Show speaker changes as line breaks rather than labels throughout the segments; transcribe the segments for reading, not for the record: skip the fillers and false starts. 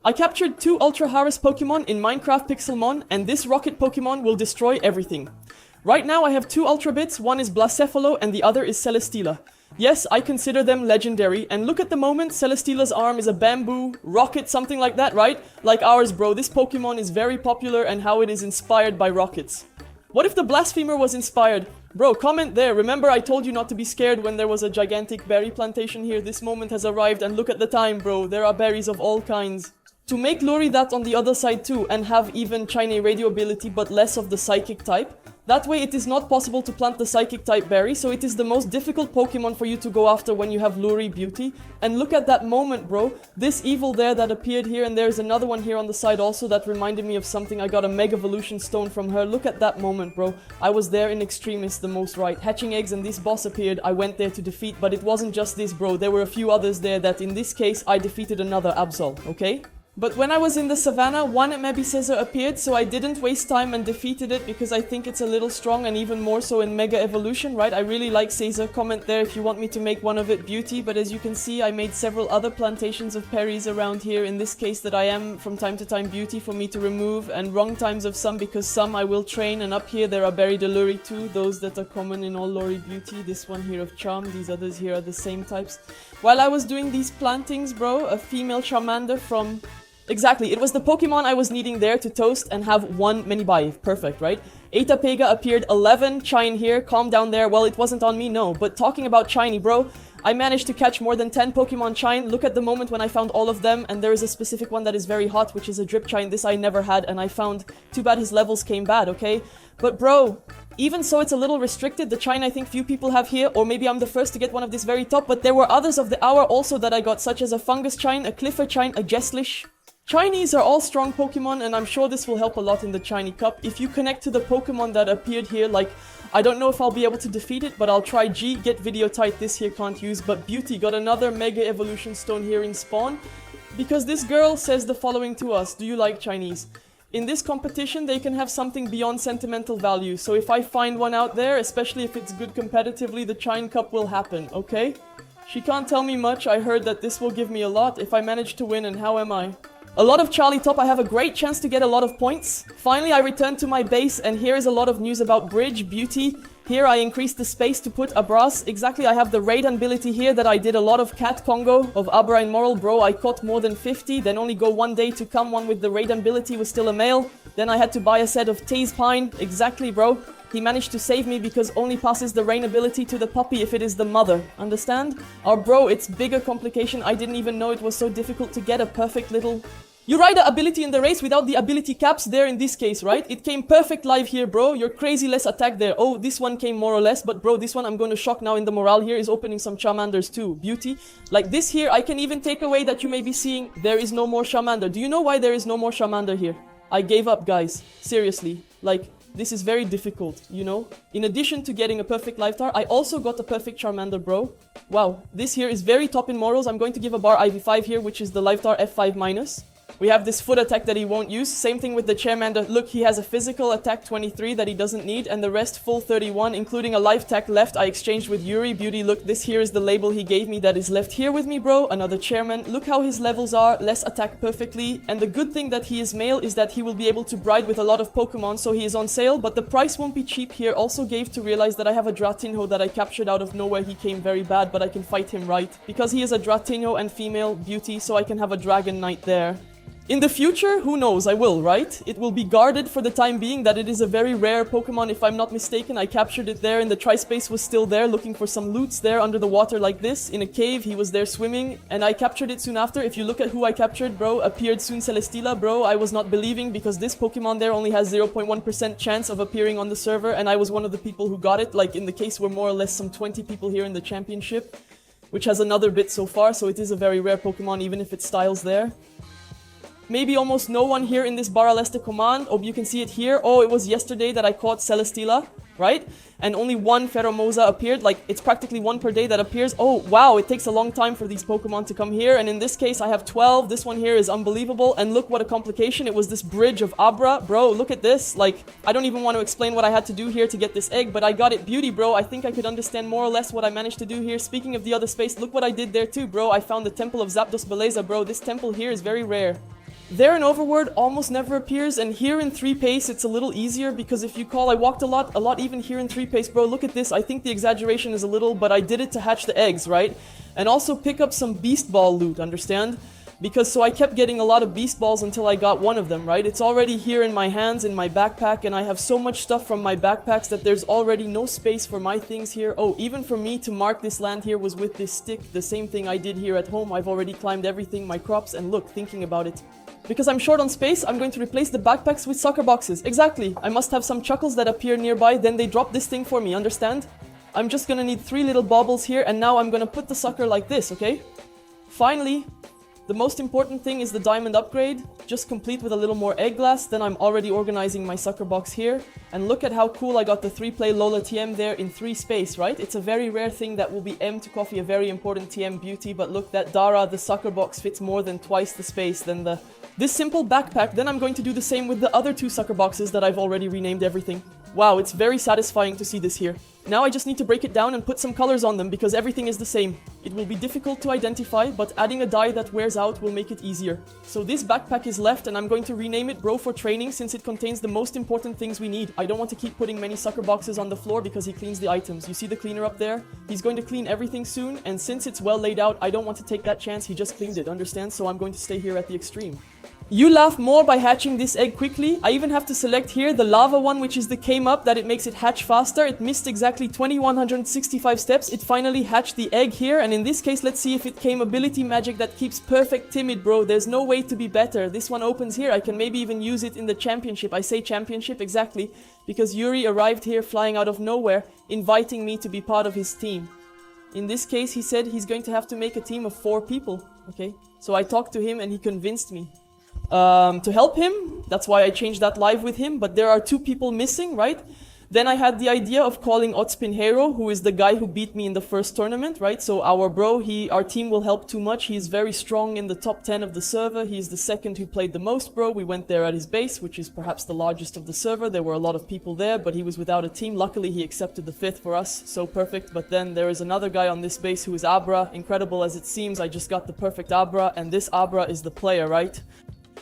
I captured 2 Ultra Harris Pokemon in Minecraft Pixelmon, and this rocket Pokemon will destroy everything. Right now I have 2 Ultra Bits, one is Blacephalo and the other is Celesteela. Yes, I consider them legendary, and look at the moment, Celesteela's arm is a bamboo, rocket, something like that, right? Like ours, bro, this Pokemon is very popular and how it is inspired by rockets. What if the Blasphemer was inspired? Bro, comment there. Remember I told you not to be scared when there was a gigantic berry plantation here. This moment has arrived and look at the time, bro. There are berries of all kinds. To make Luri that on the other side too, and have even Chine radio ability but less of the psychic type. That way it is not possible to plant the psychic type berry, so it is the most difficult Pokemon for you to go after when you have Luri Beauty. And look at that moment, bro. This evil there that appeared here, and there's another one here on the side also that reminded me of something. I got a Mega Evolution Stone from her. Look at that moment, bro. I was there in extremis the most right. Hatching eggs and this boss appeared. I went there to defeat, but it wasn't just this, bro. There were a few others there that in this case I defeated another Absol, okay? But when I was in the savannah, one Mebiceza appeared, so I didn't waste time and defeated it because I think it's a little strong and even more so in Mega Evolution, right? I really like Caesar. Comment there if you want me to make one of it Beauty, but as you can see, I made several other plantations of Perries around here, in this case that I am from time to time Beauty for me to remove, and wrong times of some because some I will train, and up here there are Berry Deluri too, those that are common in all Lori Beauty, this one here of Charm, these others here are the same types. While I was doing these plantings, bro, a female Charmander from... Exactly, it was the Pokemon I was needing there to toast and have one mini buy. Perfect, right? Etapega appeared 11, Chine here, calm down there. Well, it wasn't on me, no. But talking about Chiny, bro, I managed to catch more than 10 Pokemon Chine. Look at the moment when I found all of them, and there is a specific one that is very hot, which is a Drip Chine. This I never had, and I found... Too bad his levels came bad, okay? But bro, even so it's a little restricted. The Chine I think few people have here, or maybe I'm the first to get one of this very top, but there were others of the hour also that I got, such as a Fungus Chine, a Cliffer Chine, a Jesslish. Chinese are all strong Pokemon, and I'm sure this will help a lot in the Chinese Cup. If you connect to the Pokemon that appeared here, like, I don't know if I'll be able to defeat it, but I'll try G, get video tight, this here can't use, but Beauty got another Mega Evolution Stone here in spawn, because this girl says the following to us: do you like Chinese? In this competition, they can have something beyond sentimental value, so if I find one out there, especially if it's good competitively, the Chine Cup will happen, okay? She can't tell me much. I heard that this will give me a lot if I manage to win, and how am I? A lot of Charlie Top, I have a great chance to get a lot of points. Finally, I returned to my base, and here is a lot of news about Bridge, Beauty. Here I increased the space to put Abras. Exactly, I have the raid ability here that I did a lot of Cat Congo of Abra and Moral. Bro, I caught more than 50, then only go one day to come. One with the raid ability was still a male. Then I had to buy a set of Taze Pine. Exactly, bro. He managed to save me because only passes the rain ability to the puppy if it is the mother. Understand? Or bro, it's bigger complication. I didn't even know it was so difficult to get a perfect little... You ride the ability in the race without the ability caps there in this case, right? It came perfect live here, bro. You're crazy less attack there. Oh, this one came more or less, but bro, this one I'm going to shock now in the morale here is opening some Charmanders too. Beauty. Like this here, I can even take away that you may be seeing there is no more Charmander. Do you know why there is no more Charmander here? I gave up, guys. Seriously. Like... This is very difficult, you know? In addition to getting a perfect Lifetar, I also got a perfect Charmander, bro. Wow, this here is very top in morals. I'm going to give a bar IV5 here, which is the Lifetar F5 minus. We have this foot attack that he won't use. Same thing with the Charmander. Look, he has a physical attack 23 that he doesn't need, and the rest full 31, including a life tech left. I exchanged with Yuri. Beauty, look, this here is the label he gave me that is left here with me, bro. Another Chairman. Look how his levels are. Less attack perfectly. And the good thing that he is male is that he will be able to bride with a lot of Pokemon, so he is on sale, but the price won't be cheap here. Also gave to realize that I have a Dratinho that I captured out of nowhere. He came very bad, but I can fight him right. Because he is a Dratinho and female Beauty, so I can have a Dragon Knight there. In the future, who knows, I will, right? It will be guarded for the time being that it is a very rare Pokemon if I'm not mistaken. I captured it there and the Tri-Space was still there looking for some loots there under the water like this. In a cave, he was there swimming and I captured it soon after. If you look at who I captured, bro, appeared soon Celesteela, bro. I was not believing because this Pokemon there only has 0.1% chance of appearing on the server and I was one of the people who got it. Like in the case where more or less some 20 people here in the championship, which has another bit so far, so it is a very rare Pokemon even if it styles there. Maybe almost no one here in this Baralesta command. Oh, you can see it here. Oh, it was yesterday that I caught Celesteela, right? And only one Pheromosa appeared. Like, it's practically one per day that appears. Oh, wow, it takes a long time for these Pokemon to come here. And in this case, I have 12. This one here is unbelievable. And look what a complication. It was this bridge of Abra. Bro, look at this. Like, I don't even want to explain what I had to do here to get this egg, but I got it. Beauty, bro. I think I could understand more or less what I managed to do here. Speaking of the other space, look what I did there too, bro. I found the Temple of Zapdos Beleza, bro. This temple here is very rare. There in Overworld almost never appears, and here in 3 pace it's a little easier because if you call, I walked a lot even here in 3 pace, bro, look at this, I think the exaggeration is a little, but I did it to hatch the eggs, right? And also pick up some beast ball loot, understand? Because so I kept getting a lot of beast balls until I got one of them, right? It's already here in my hands, in my backpack, and I have so much stuff from my backpacks that there's already no space for my things here. Oh, even for me to mark this land here was with this stick, the same thing I did here at home. I've already climbed everything, my crops, and look, thinking about it. Because I'm short on space, I'm going to replace the backpacks with soccer boxes. Exactly, I must have some chuckles that appear nearby, then they drop this thing for me, understand? I'm just gonna need 3 little baubles here, and now I'm gonna put the sucker like this, okay? Finally, the most important thing is the diamond upgrade, just complete with a little more egg glass, then I'm already organizing my sucker box here. And look at how cool I got the 3-play Lola TM there in 3 space, right? It's a very rare thing that will be M to coffee, a very important TM beauty, but look, that Dara, the sucker box, fits more than twice the space than this simple backpack. Then I'm going to do the same with the other 2 sucker boxes that I've already renamed everything. Wow, it's very satisfying to see this here. Now I just need to break it down and put some colors on them because everything is the same. It will be difficult to identify, but adding a dye that wears out will make it easier. So this backpack is left and I'm going to rename it Bro for Training since it contains the most important things we need. I don't want to keep putting many sucker boxes on the floor because he cleans the items. You see the cleaner up there? He's going to clean everything soon, and since it's well laid out, I don't want to take that chance. He just cleaned it, understand? So I'm going to stay here at the extreme. You laugh more by hatching this egg quickly. I even have to select here the lava one, which is the came up, that it makes it hatch faster. It missed exactly 2165 steps. It finally hatched the egg here, and in this case, let's see if it came ability magic that keeps perfect timid, bro. There's no way to be better. This one opens here. I can maybe even use it in the championship. I say championship exactly because Yuri arrived here flying out of nowhere, inviting me to be part of his team. In this case, he said he's going to have to make a team of 4 people, okay? So I talked to him and he convinced me. To help him, that's why I changed that live with him, but there are 2 people missing, right? Then I had the idea of calling Otspin Hero, who is the guy who beat me in the first tournament, right? So our bro, our team will help too much. He is very strong in the top 10 of the server. He is the second who played the most, bro. We went there at his base, which is perhaps the largest of the server. There were a lot of people there, but he was without a team. Luckily, he accepted the 5th for us, so perfect. But then there is another guy on this base who is Abra. Incredible as it seems, I just got the perfect Abra, and this Abra is the player, right?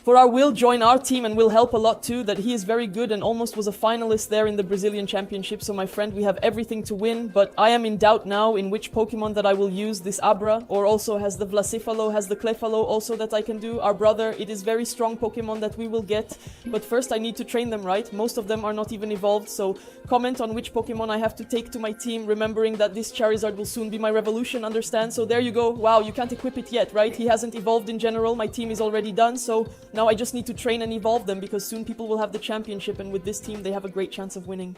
For our Will join our team and will help a lot too, that he is very good and almost was a finalist there in the Brazilian Championship. So my friend, we have everything to win, but I am in doubt now in which Pokemon that I will use, this Abra, or also has the Vlacifalo, has the Clefalo also that I can do. Our brother, it is very strong Pokemon that we will get, but first I need to train them, right? Most of them are not even evolved, so comment on which Pokemon I have to take to my team, remembering that this Charizard will soon be my Revolution, understand? So there you go. Wow, you can't equip it yet, right? He hasn't evolved in general, my team is already done, so now I just need to train and evolve them because soon people will have the championship, and with this team they have a great chance of winning.